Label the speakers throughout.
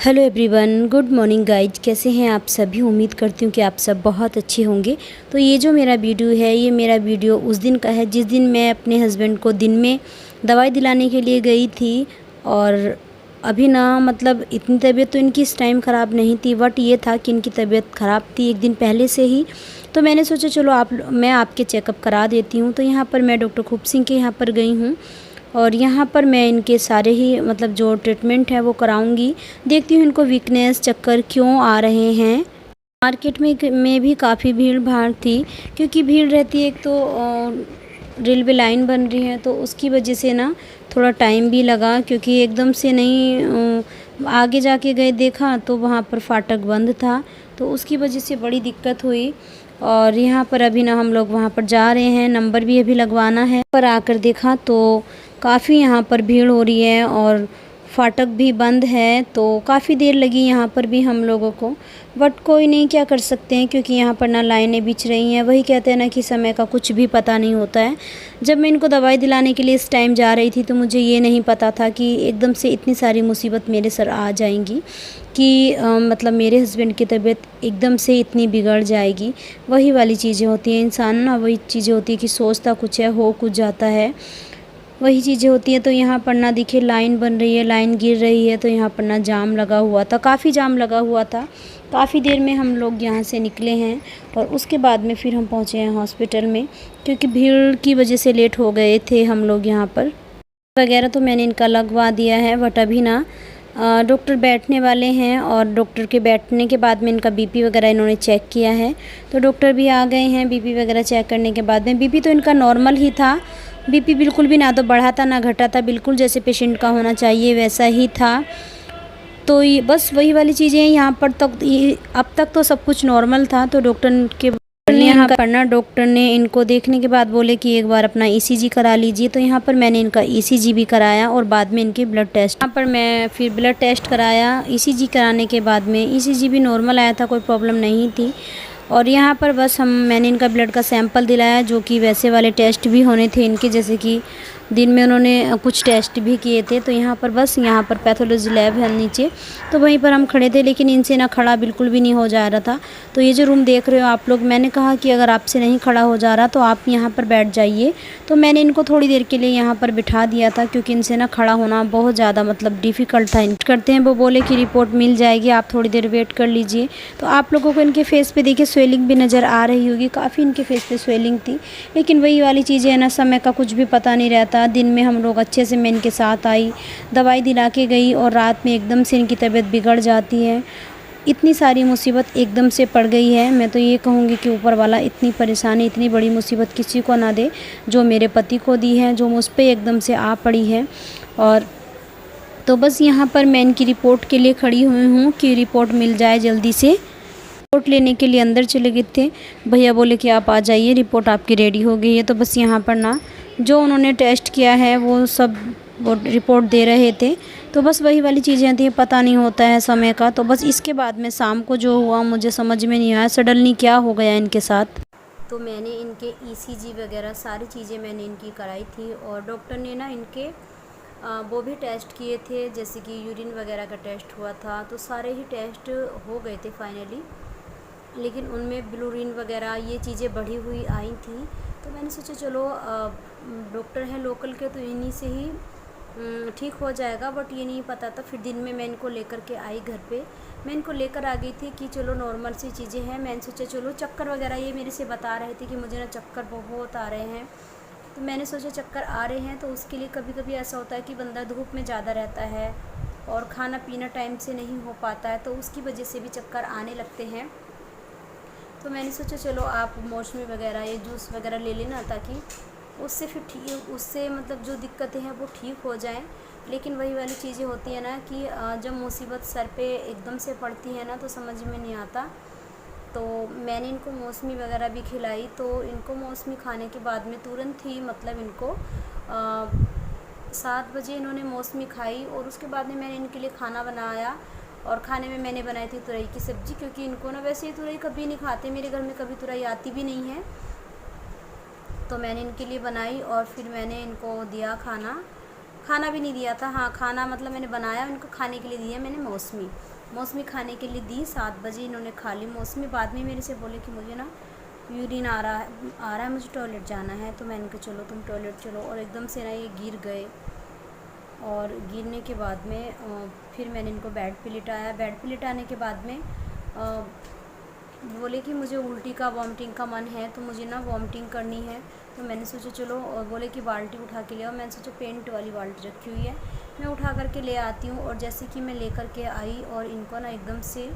Speaker 1: Hello everyone, good morning guys. कैसे हैं आप सभी? उम्मीद करती हूँ कि आप सब बहुत अच्छे होंगे। तो ये जो मेरा वीडियो है, ये मेरा वीडियो उस दिन का है जिस दिन मैं अपने हस्बैंड को दिन में दवाई दिलाने के लिए गई थी। और अभी ना मतलब इतनी तबीयत तो इनकी इस टाइम ख़राब नहीं थी, बट ये था कि इनकी तबीयत ख़राब थी एक दिन पहले से ही। तो मैंने सोचा चलो मैं आपके चेकअप करा देती हूँ। तो यहाँ पर मैं डॉक्टर खूब सिंह के यहाँ पर गई हूँ और यहाँ पर मैं इनके सारे ही मतलब जो ट्रीटमेंट है वो कराऊंगी। देखती हूँ इनको वीकनेस चक्कर क्यों आ रहे हैं। मार्केट में भी काफ़ी भीड़ भाड़ थी, क्योंकि भीड़ रहती है। एक तो रेलवे लाइन बन रही है, तो उसकी वजह से ना थोड़ा टाइम भी लगा, क्योंकि एकदम से नहीं आगे जाके गए देखा तो वहाँ पर फाटक बंद था, तो उसकी वजह से बड़ी दिक्कत हुई। और यहाँ पर अभी ना हम लोग वहाँ पर जा रहे हैं, नंबर भी अभी लगवाना है। पर आकर देखा तो काफ़ी यहाँ पर भीड़ हो रही है और फाटक भी बंद है, तो काफ़ी देर लगी यहाँ पर भी हम लोगों को। बट कोई नहीं, क्या कर सकते हैं, क्योंकि यहाँ पर ना लाइनें बिछ रही हैं। वही कहते हैं ना कि समय का कुछ भी पता नहीं होता है। जब मैं इनको दवाई दिलाने के लिए इस टाइम जा रही थी तो मुझे ये नहीं पता था कि एकदम से इतनी सारी मुसीबत मेरे सर आ जाएंगी, कि मतलब मेरे हस्बैंड की तबीयत एकदम से इतनी बिगड़ जाएगी। वही वाली चीज़ें होती हैं, इंसान ना वही चीज़ें होती है कि सोचता कुछ है, हो कुछ जाता है, वही चीज़ें होती हैं। तो यहाँ पर ना देखिए लाइन बन रही है, लाइन गिर रही है, तो यहाँ पर ना जाम लगा हुआ था, काफ़ी जाम लगा हुआ था। काफ़ी देर में हम लोग यहाँ से निकले हैं और उसके बाद में फिर हम पहुँचे हैं हॉस्पिटल में, क्योंकि भीड़ की वजह से लेट हो गए थे हम लोग। यहाँ पर वगैरह तो मैंने इनका लगवा दिया है, बट अभी ना डॉक्टर बैठने वाले हैं और डॉक्टर के बैठने के बाद में इनका बीपी वगैरह इन्होंने चेक किया है। तो डॉक्टर भी आ गए हैं बीपी वगैरह चेक करने के बाद में। बीपी तो इनका नॉर्मल ही था, बीपी बिल्कुल भी ना तो बढ़ा था ना घटा था, बिल्कुल जैसे पेशेंट का होना चाहिए वैसा ही था। तो ये बस वही वाली चीज़ें हैं। यहाँ पर तक अब तक तो सब कुछ नॉर्मल था। तो डॉक्टर के यहाँ पर ना डॉक्टर ने इनको देखने के बाद बोले कि एक बार अपना ईसीजी करा लीजिए। तो यहाँ पर मैंने इनका ईसीजी भी कराया और बाद में इनके ब्लड टेस्ट। यहाँ पर मैं फिर ब्लड टेस्ट कराया। ईसीजी कराने के बाद में ईसीजी भी नॉर्मल आया था, कोई प्रॉब्लम नहीं थी। और यहाँ पर बस मैंने इनका ब्लड का सैंपल दिलाया, जो कि वैसे वाले टेस्ट भी होने थे इनके, जैसे कि दिन में उन्होंने कुछ टेस्ट भी किए थे। तो यहाँ पर बस यहाँ पर पैथोलॉजी लैब है नीचे, तो वहीं पर हम खड़े थे, लेकिन इनसे ना खड़ा बिल्कुल भी नहीं हो जा रहा था। तो ये जो रूम देख रहे हो आप लोग, मैंने कहा कि अगर आपसे नहीं खड़ा हो जा रहा तो आप यहाँ पर बैठ जाइए। तो मैंने इनको थोड़ी देर के लिए यहाँ पर बिठा दिया था, क्योंकि इनसे ना खड़ा होना बहुत ज़्यादा मतलब डिफ़िकल्ट था। करते हैं वो बोले कि रिपोर्ट मिल जाएगी, आप थोड़ी देर वेट कर लीजिए। तो आप लोगों को इनके फेस पे देखिए स्वेलिंग भी नज़र आ रही होगी, काफ़ी इनके फेस पे स्वेलिंग थी। लेकिन वही वाली चीज़ें है ना, समय का कुछ भी पता नहीं रहता। दिन में हम लोग अच्छे से, मैं इनके साथ आई, दवाई दिला के गई, और रात में एकदम से इनकी तबीयत बिगड़ जाती है। इतनी सारी मुसीबत एकदम से पड़ गई है। मैं तो ये कहूँगी कि ऊपर वाला इतनी परेशानी, इतनी बड़ी मुसीबत किसी को ना दे, जो मेरे पति को दी है, जो मुझ पे एकदम से आ पड़ी है। और तो बस यहाँ पर मैं इनकी रिपोर्ट के लिए खड़ी हुई हूँ कि रिपोर्ट मिल जाए जल्दी से। रिपोर्ट लेने के लिए अंदर चले गए थे, भैया बोले कि आप आ जाइए, रिपोर्ट आपकी रेडी हो गई है। तो बस यहाँ पर ना जो उन्होंने टेस्ट किया है वो सब वो रिपोर्ट दे रहे थे। तो बस वही वाली चीज़ें थी, पता नहीं होता है समय का। तो बस इसके बाद में शाम को जो हुआ मुझे समझ में नहीं आया, सडनली क्या हो गया इनके साथ। तो मैंने इनके ईसीजी वगैरह सारी चीज़ें मैंने इनकी कराई थी, और डॉक्टर ने ना इनके वो भी टेस्ट किए थे, जैसे कि यूरिन वगैरह का टेस्ट हुआ था। तो सारे ही टेस्ट हो गए थे फाइनली, लेकिन उनमें ब्लूरिन वगैरह ये चीज़ें बढ़ी हुई आई थी। तो मैंने सोचा चलो डॉक्टर हैं लोकल के, तो इन्हीं से ही ठीक हो जाएगा। बट ये नहीं पता था। फिर दिन में मैं इनको लेकर के आई घर पे। मैं इनको लेकर आ गई थी कि चलो नॉर्मल सी चीज़ें हैं। मैंने सोचा चलो चक्कर वगैरह, ये मेरे से बता रहे थे कि मुझे ना चक्कर बहुत आ रहे हैं। तो मैंने सोचा चक्कर आ रहे हैं तो उसके लिए कभी कभी ऐसा होता है कि बंदा धूप में ज़्यादा रहता है और खाना पीना टाइम से नहीं हो पाता है, तो उसकी वजह से भी चक्कर आने लगते हैं। तो मैंने सोचा चलो आप मौसमी वगैरह ये जूस वगैरह ले लेना, ताकि उससे फिर ठीक, उससे मतलब जो दिक्कतें हैं वो ठीक हो जाएं। लेकिन वही वाली चीज़ें होती है ना कि जब मुसीबत सर पे एकदम से पड़ती है ना, तो समझ में नहीं आता। तो मैंने इनको मौसमी वगैरह भी खिलाई। तो इनको मौसमी खाने के बाद में तुरंत ही मतलब इनको 7 बजे इन्होंने मौसमी खाई, और उसके बाद में मैंने इनके लिए खाना बनाया। और खाने में मैंने बनाई थी तुरई की सब्ज़ी, क्योंकि इनको ना वैसे ही तुरई कभी नहीं खाते, मेरे घर में कभी तुरई आती भी नहीं है। तो मैंने इनके लिए बनाई और फिर मैंने इनको दिया खाना। खाना भी नहीं दिया था। हाँ, खाना मतलब मैंने बनाया, इनको खाने के लिए दिया मैंने मौसमी खाने के लिए दी। 7 बजे इन्होंने खा ली मौसमी। बाद में मेरे से बोले कि मुझे ना यूरिन आ रहा है, मुझे टॉयलेट जाना है। तो मैंने कहा चलो तुम टॉयलेट चलो, और एकदम से ना ये गिर गए। और गिरने के बाद में फिर मैंने इनको बेड पे लिटाया। बेड पे लिटाने के बाद में बोले कि मुझे उल्टी का वॉमिटिंग का मन है, तो मुझे ना वॉमिटिंग करनी है। तो मैंने सोचा चलो, और बोले कि बाल्टी उठा के ले आओ। मैंने सोचा पेंट वाली बाल्टी रखी हुई है, मैं उठा करके ले आती हूँ। और जैसे कि मैं लेकर के आई, और इनको ना एकदम से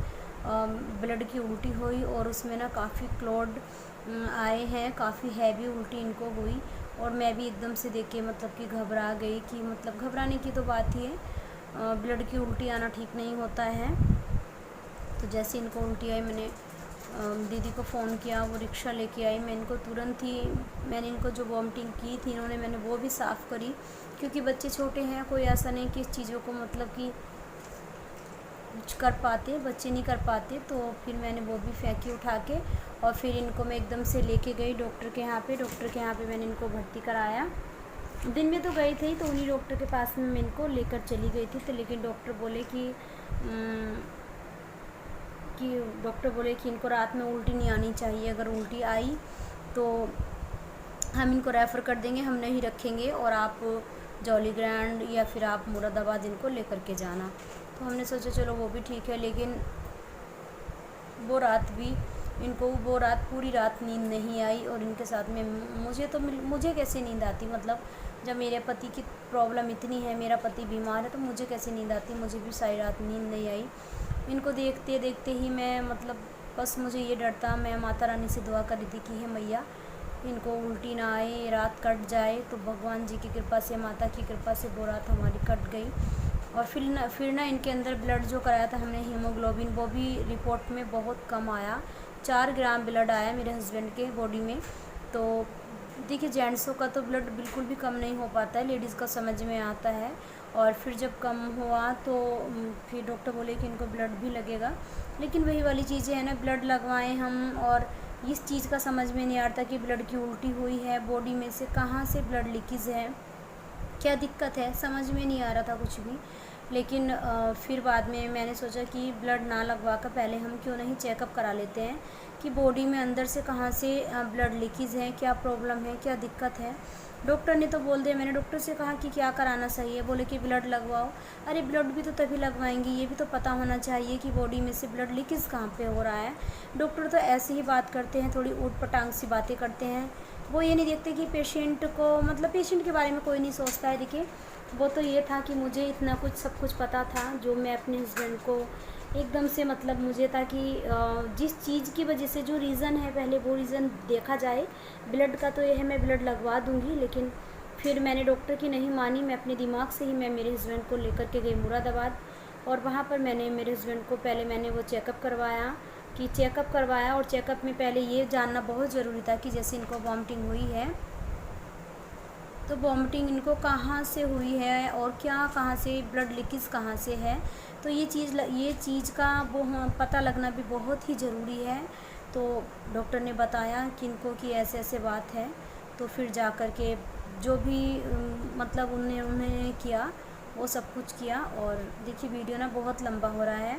Speaker 1: ब्लड की उल्टी हुई, और उसमें ना काफ़ी क्लॉट आए हैं, काफ़ी हैवी उल्टी इनको हुई। और मैं भी एकदम से देख के मतलब कि घबरा गई, कि मतलब घबराने की तो बात ही है, ब्लड की उल्टी आना ठीक नहीं होता है। तो जैसे इनको उल्टी आई, मैंने दीदी को फ़ोन किया, वो रिक्शा लेके आई। मैं इनको तुरंत ही, मैंने इनको जो वॉमिटिंग की थी इन्होंने, मैंने वो भी साफ़ करी, क्योंकि बच्चे छोटे हैं, कोई ऐसा नहीं कि इस चीज़ों को मतलब कि कुछ कर पाते, बच्चे नहीं कर पाते। तो फिर मैंने वो भी फेंकी उठा के, और फिर इनको मैं एकदम से लेके गई डॉक्टर के यहाँ पे। डॉक्टर के यहाँ पे मैंने इनको भर्ती कराया। दिन में तो गई थी, तो उन्हीं डॉक्टर के पास में मैं इनको लेकर चली गई थी। तो लेकिन डॉक्टर बोले कि इनको रात में उल्टी नहीं आनी चाहिए, अगर उल्टी आई तो हम इनको रेफ़र कर देंगे, हम नहीं रखेंगे, और आप जॉली ग्रैंड या फिर आप मुरादाबाद इनको लेकर के जाना। तो हमने सोचा चलो वो भी ठीक है। लेकिन वो रात पूरी रात नींद नहीं आई। और इनके साथ में मुझे कैसे नींद आती, मतलब जब मेरे पति की प्रॉब्लम इतनी है, मेरा पति बीमार है, तो मुझे कैसे नींद आती, मुझे भी सारी रात नींद नहीं आई। इनको देखते देखते ही मैं मतलब बस मुझे ये डर था। मैं माता रानी से दुआ कर रही थी कि हे मैया, इनको उल्टी ना आए, रात कट जाए। तो भगवान जी की कृपा से, माता की कृपा से वो रात हमारी कट गई। और फिर ना इनके अंदर ब्लड जो कराया था हमने, हीमोग्लोबिन, वो भी रिपोर्ट में बहुत कम आया। 4 ग्राम ब्लड आया मेरे हस्बैंड के बॉडी में। तो देखिए, जेंट्सों का तो ब्लड बिल्कुल भी कम नहीं हो पाता है, लेडीज़ का समझ में आता है। और फिर जब कम हुआ तो फिर डॉक्टर बोले कि इनको ब्लड भी लगेगा। लेकिन वही वाली चीज़ें हैं ना, ब्लड लगवाएं हम, और इस चीज़ का समझ में नहीं आता कि ब्लड की उल्टी हुई है, बॉडी में से कहाँ से ब्लड लीकेज है, क्या दिक्कत है, समझ में नहीं आ रहा था कुछ भी। लेकिन फिर बाद में मैंने सोचा कि ब्लड ना लगवा कर पहले हम क्यों नहीं चेकअप करा लेते हैं, कि बॉडी में अंदर से कहाँ से ब्लड लीकेज है, क्या प्रॉब्लम है, क्या दिक्कत है। डॉक्टर ने तो बोल दिया, मैंने डॉक्टर से कहा कि क्या कराना सही है, बोले कि ब्लड लगवाओ। अरे ब्लड भी तो तभी लगवाएंगे, ये भी तो पता होना चाहिए कि बॉडी में से ब्लड लीकेज कहाँ पे हो रहा है। डॉक्टर तो ऐसे ही बात करते हैं, थोड़ी ऊट पटांग सी बातें करते हैं। वो ये नहीं देखते कि पेशेंट को, मतलब पेशेंट के बारे में कोई नहीं सोचता है। देखिए, वो तो ये था कि मुझे इतना कुछ सब कुछ पता था, जो मैं अपने हस्बैंड को एकदम से, मतलब मुझे था कि जिस चीज़ की वजह से जो रीज़न है, पहले वो रीज़न देखा जाए। ब्लड का तो ये है, मैं ब्लड लगवा दूंगी। लेकिन फिर मैंने डॉक्टर की नहीं मानी, मैं अपने दिमाग से ही मैं मेरे हस्बैंड को लेकर के गई मुरादाबाद। और वहाँ पर मैंने मेरे हस्बैंड को पहले मैंने वो चेकअप करवाया, और चेकअप में पहले ये जानना बहुत ज़रूरी था कि जैसे इनको वॉमिटिंग हुई है, तो वॉमिटिंग इनको कहाँ से हुई है, और क्या कहाँ से ब्लड लीकेज कहाँ से है। तो ये चीज़ का वो पता लगना भी बहुत ही ज़रूरी है। तो डॉक्टर ने बताया कि इनको कि ऐसे ऐसे बात है। तो फिर जा कर के जो भी मतलब उन्होंने किया, वो सब कुछ किया। और देखिए, वीडियो ना बहुत लंबा हो रहा है।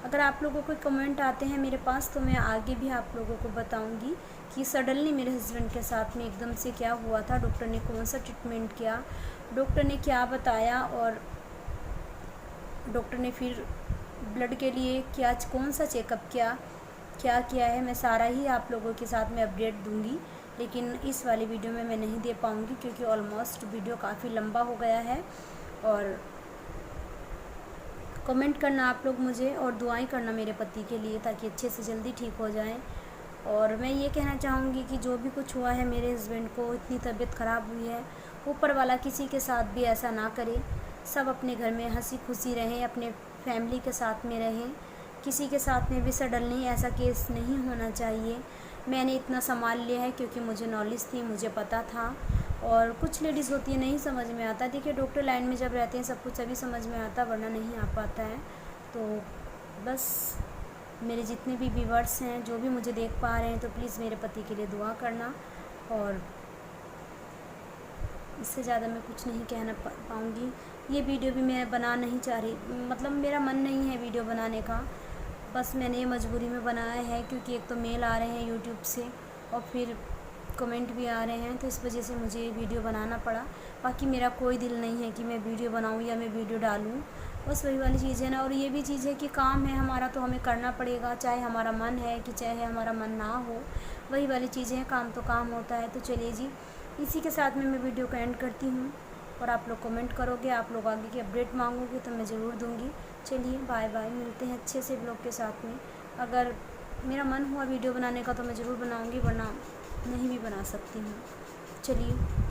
Speaker 1: अगर आप लोगों को कमेंट आते हैं मेरे पास, तो मैं आगे भी आप लोगों को बताऊंगी कि सडनली मेरे हस्बैंड के साथ में एकदम से क्या हुआ था, डॉक्टर ने कौन सा ट्रीटमेंट किया, डॉक्टर ने क्या बताया, और डॉक्टर ने फिर ब्लड के लिए कौन सा चेकअप क्या किया है, मैं सारा ही आप लोगों के साथ में अपडेट दूंगी। लेकिन इस वाली वीडियो में मैं नहीं दे पाऊँगी, क्योंकि ऑलमोस्ट वीडियो काफ़ी लंबा हो गया है। और कमेंट करना आप लोग मुझे, और दुआएं करना मेरे पति के लिए, ताकि अच्छे से जल्दी ठीक हो जाएं। और मैं ये कहना चाहूँगी कि जो भी कुछ हुआ है मेरे हस्बैंड को, इतनी तबीयत ख़राब हुई है, ऊपर वाला किसी के साथ भी ऐसा ना करे। सब अपने घर में हंसी खुशी रहें, अपने फैमिली के साथ में रहें। किसी के साथ में भी सडनली ऐसा केस नहीं होना चाहिए। मैंने इतना संभाल लिया है क्योंकि मुझे नॉलेज थी, मुझे पता था। और कुछ लेडीज़ होती है नहीं समझ में आता। देखिए, डॉक्टर लाइन में जब रहते हैं सब कुछ अभी समझ में आता, वरना नहीं आ पाता है। तो बस मेरे जितने भी व्यूअर्स हैं, जो भी मुझे देख पा रहे हैं, तो प्लीज़ मेरे पति के लिए दुआ करना। और इससे ज़्यादा मैं कुछ नहीं कहना पाऊँगी। ये वीडियो भी मैं बना नहीं चाह रही, मतलब मेरा मन नहीं है वीडियो बनाने का, बस मैंने ये मजबूरी में बनाया है क्योंकि एक तो मेल आ रहे हैं यूट्यूब से और फिर कमेंट भी आ रहे हैं, तो इस वजह से मुझे वीडियो बनाना पड़ा। बाकी मेरा कोई दिल नहीं है कि मैं वीडियो बनाऊँ या मैं वीडियो डालूँ, बस वही वाली चीज़ है ना। और ये भी चीज़ है कि काम है हमारा तो हमें करना पड़ेगा, चाहे हमारा मन है कि चाहे हमारा मन ना हो, वही वाली चीज़ें हैं, काम तो काम होता है। तो चलिए जी, इसी के साथ में मैं वीडियो को एंड करती हूँ। और आप लोग कमेंट करोगे, आप लोग आगे की अपडेट मांगोगे तो मैं ज़रूर दूँगी। चलिए बाय बाय, मिलते हैं अच्छे से ब्लॉग के साथ में। अगर मेरा मन हुआ वीडियो बनाने का तो मैं ज़रूर बनाऊँगी, वरना नहीं भी बना सकती हूँ। चलिए।